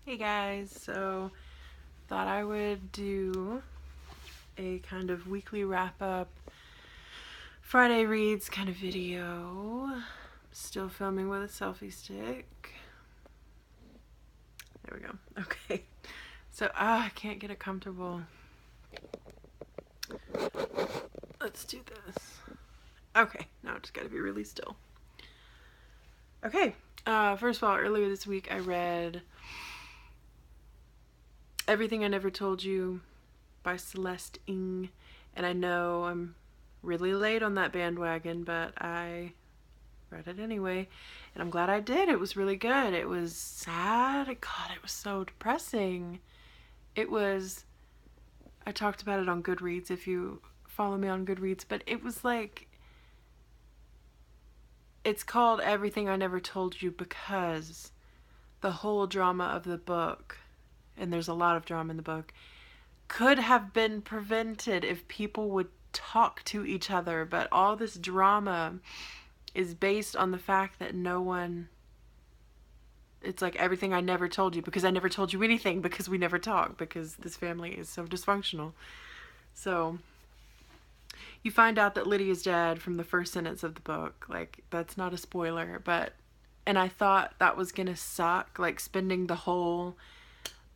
Hey guys, so thought I would do a kind of weekly wrap up Friday reads kind of video. Still filming with a selfie stick. There we go. Okay. So I can't get it comfortable. Let's do this. Okay, now I just gotta be really still. Okay. First of all, earlier this week I read Everything I Never Told You by Celeste Ng, and I know I'm really late on that bandwagon, but I read it anyway, and I'm glad I did. It was really good. It was sad. God, it was so depressing. It was, I talked about it on Goodreads if you follow me on Goodreads, but it was like, it's called Everything I Never Told You because the whole drama of the book, and there's a lot of drama in the book, could have been prevented if people would talk to each other, but all this drama is based on the fact that no one, it's like everything I never told you because I never told you anything because we never talk because this family is so dysfunctional. So you find out that Lydia's dead from the first sentence of the book. Like, that's not a spoiler, but, and I thought that was gonna suck, like spending the whole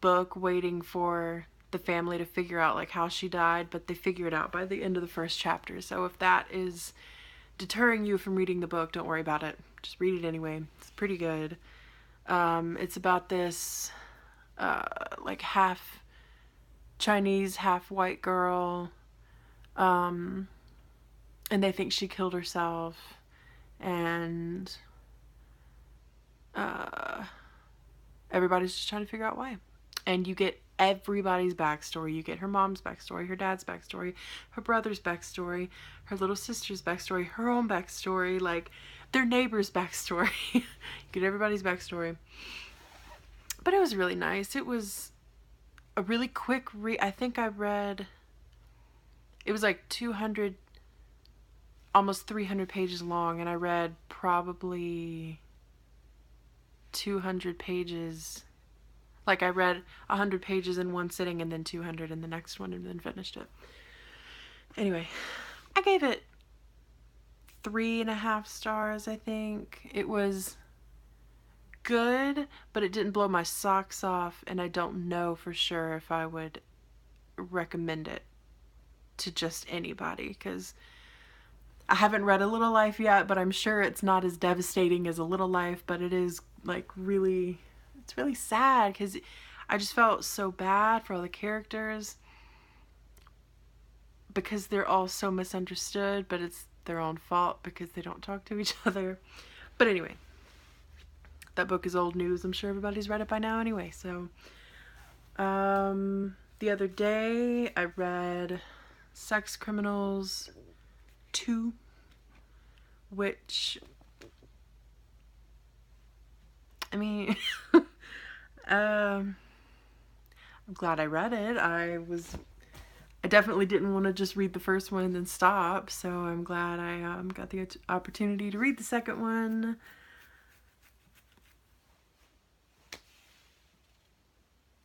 book waiting for the family to figure out like how she died, but they figure it out by the end of the first chapter. So if that is deterring you from reading the book, don't worry about it. Just read it anyway. It's pretty good. It's about this like half Chinese, half white girl, and they think she killed herself, and everybody's just trying to figure out why. And you get everybody's backstory. You get her mom's backstory, her dad's backstory, her brother's backstory, her little sister's backstory, her own backstory, like their neighbor's backstory. You get everybody's backstory. But it was really nice. It was a really quick read. I think I read, it was like 200, almost 300 pages long, and I read probably 200 pages. Like, I read 100 pages in one sitting and then 200 in the next one and then finished it. Anyway, I gave it 3.5 stars, I think. It was good, but it didn't blow my socks off, and I don't know for sure if I would recommend it to just anybody, because I haven't read A Little Life yet, but I'm sure it's not as devastating as A Little Life, but it is like really, it's really sad because I just felt so bad for all the characters because they're all so misunderstood, but it's their own fault because they don't talk to each other. But anyway, that book is old news. I'm sure everybody's read it by now anyway. So the other day I read Sex Criminals 2, which, I mean, I'm glad I read it. I definitely didn't want to just read the first one and then stop, so I'm glad I got the opportunity to read the second one.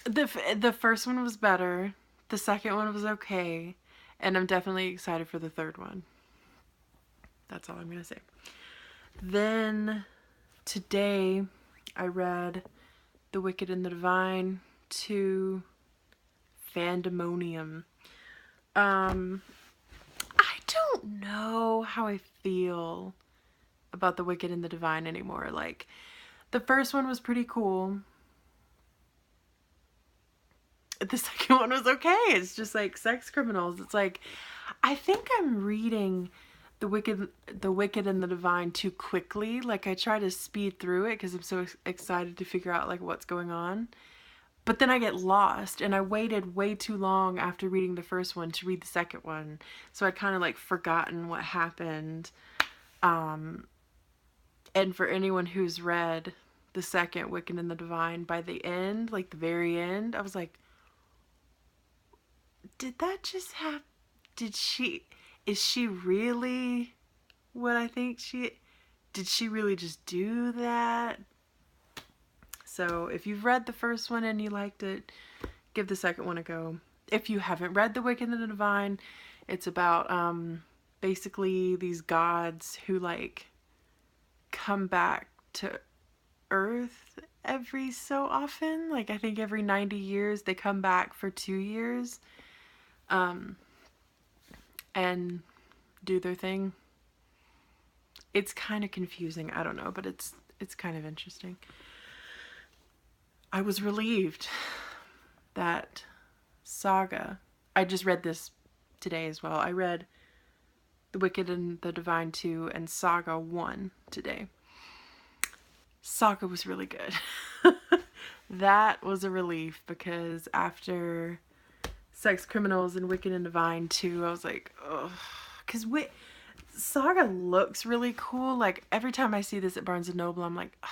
The first one was better. The second one was okay, and I'm definitely excited for the third one. That's all I'm gonna say. Then today I read The Wicked and the Divine to Fandemonium. I don't know how I feel about The Wicked and the Divine anymore. Like, the first one was pretty cool. The second one was okay. It's just like Sex Criminals. It's like, I think I'm reading The Wicked and the Divine too quickly. Like, I try to speed through it because I'm so excited to figure out like what's going on. But then I get lost, and I waited way too long after reading the first one to read the second one. So I kind of like forgotten what happened. And for anyone who's read the second Wicked and the Divine, by the end, like the very end, I was like, did that just happen? Is she really what I think did she really just do that? So if you've read the first one and you liked it, give the second one a go. If you haven't read The Wicked and the Divine, it's about basically these gods who like come back to Earth every so often. Like I think every 90 years they come back for 2 years and do their thing. It's kind of confusing, I don't know, but it's kind of interesting. I was relieved that Saga, I just read this today as well. I read The Wicked and the Divine 2 and Saga 1 today. Saga was really good. That was a relief because after Sex Criminals and Wicked and Divine 2, I was like, ugh. Because Saga looks really cool. Like, every time I see this at Barnes & Noble, I'm like, ugh.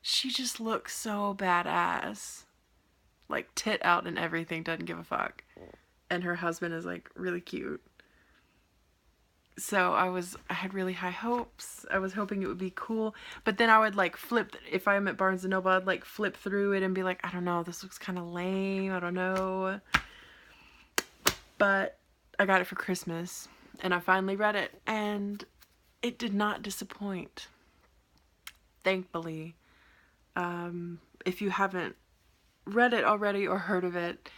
She just looks so badass. Like, tit out and everything, doesn't give a fuck. And her husband is, like, really cute. So I had really high hopes. I was hoping it would be cool. But then I would, like, if I'm at Barnes & Noble, I'd, like, flip through it and be like, I don't know, this looks kind of lame. I don't know. But I got it for Christmas. And I finally read it. And it did not disappoint. Thankfully. If you haven't read it already or heard of it,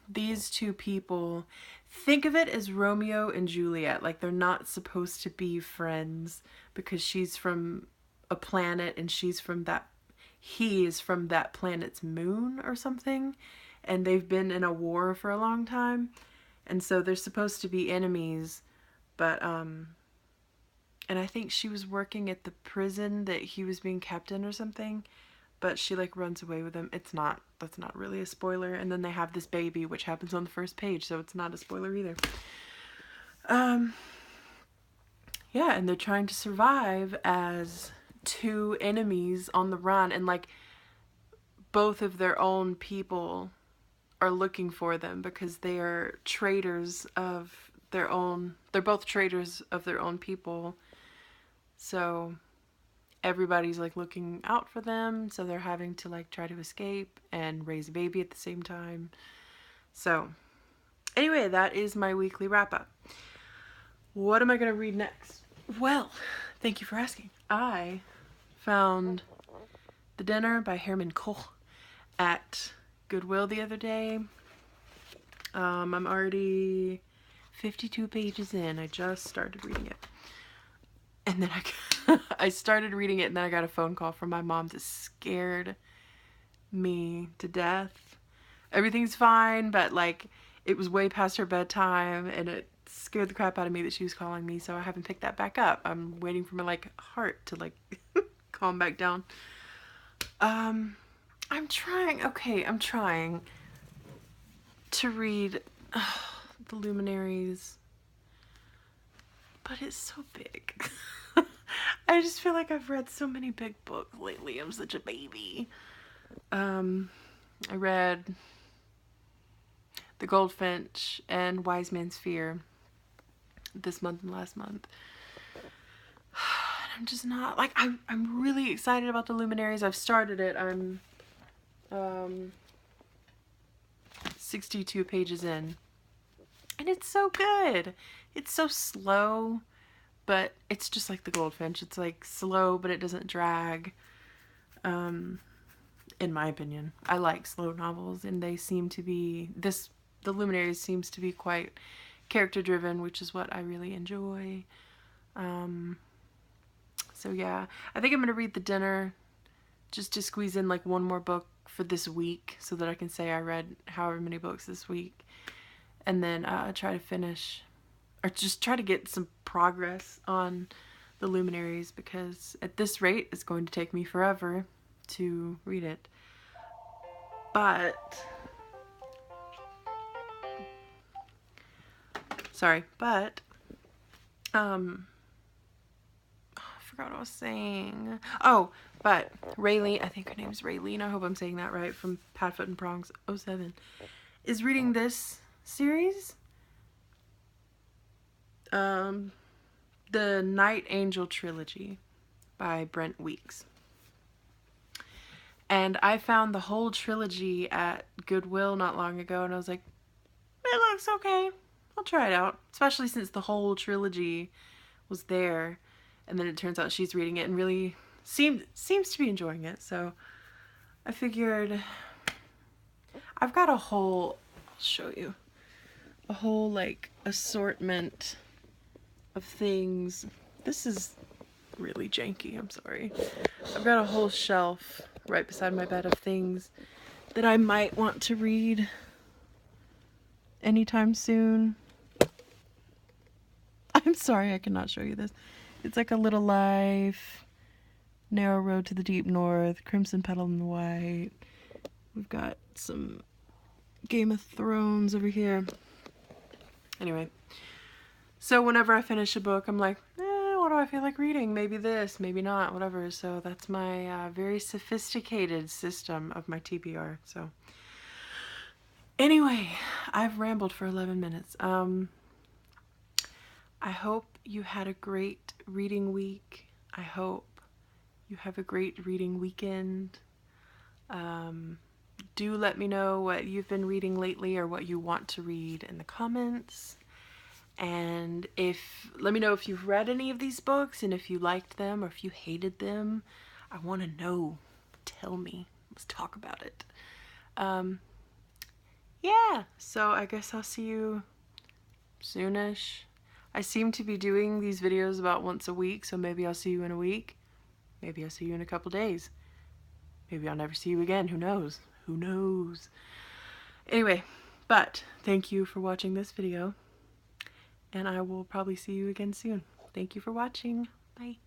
these two people, think of it as Romeo and Juliet. Like, they're not supposed to be friends because she's from a planet and he is from that planet's moon or something, and they've been in a war for a long time, and so they're supposed to be enemies. But and I think she was working at the prison that he was being kept in or something, but she like runs away with him. That's not really a spoiler. And then they have this baby, which happens on the first page, so it's not a spoiler either. Yeah, and they're trying to survive as two enemies on the run, and like both of their own people are looking for them because they are traitors of their own. They're both traitors of their own people. So everybody's like looking out for them, so they're having to like try to escape and raise a baby at the same time. So anyway, that is my weekly wrap up. What am I going to read next? Well, thank you for asking. I found The Dinner by Herman Koch at Goodwill the other day. I'm already 52 pages in. I just started reading it. And then I started reading it, and then I got a phone call from my mom that scared me to death. Everything's fine, but like it was way past her bedtime, and it scared the crap out of me that she was calling me, so I haven't picked that back up. I'm waiting for my like heart to like calm back down. I'm trying to read The Luminaries, but it's so big. I just feel like I've read so many big books lately. I'm such a baby. I read The Goldfinch and Wise Man's Fear this month and last month. I'm just not, like, I'm really excited about The Luminaries. I've started it. I'm 62 pages in. And it's so good. It's so slow, but it's just like The Goldfinch. It's like slow, but it doesn't drag. In my opinion, I like slow novels, and they seem to be The Luminaries seems to be quite character driven, which is what I really enjoy. So yeah, I think I'm gonna read The Dinner just to squeeze in like one more book for this week so that I can say I read however many books this week, and then try to finish, or just try to get some progress on The Luminaries, because at this rate it's going to take me forever to read it. But I forgot what I was saying. Oh, but Raylene, I think her name's Raylene, I hope I'm saying that right, from Padfoot and Prongs 07, is reading this series. The Night Angel Trilogy by Brent Weeks. And I found the whole trilogy at Goodwill not long ago, and I was like, it looks okay. I'll try it out. Especially since the whole trilogy was there, and then it turns out she's reading it and really seems to be enjoying it. So I figured I've got a whole, I'll show you, a whole like assortment of things. This is really janky, I'm sorry. I've got a whole shelf right beside my bed of things that I might want to read anytime soon. I'm sorry I cannot show you this. It's like A Little Life, Narrow Road to the Deep North, Crimson Petal and the White. We've got some Game of Thrones over here. Anyway, so whenever I finish a book, I'm like, what do I feel like reading? Maybe this, maybe not, whatever. So that's my very sophisticated system of my TBR. So anyway, I've rambled for 11 minutes. I hope you had a great reading week. I hope you have a great reading weekend. Do let me know what you've been reading lately or what you want to read in the comments. And let me know if you've read any of these books and if you liked them or if you hated them. I want to know. Tell me. Let's talk about it. Yeah, so I guess I'll see you soonish. I seem to be doing these videos about once a week, so maybe I'll see you in a week. Maybe I'll see you in a couple days. Maybe I'll never see you again. Who knows? Who knows? Anyway, but thank you for watching this video, and I will probably see you again soon. Thank you for watching. Bye.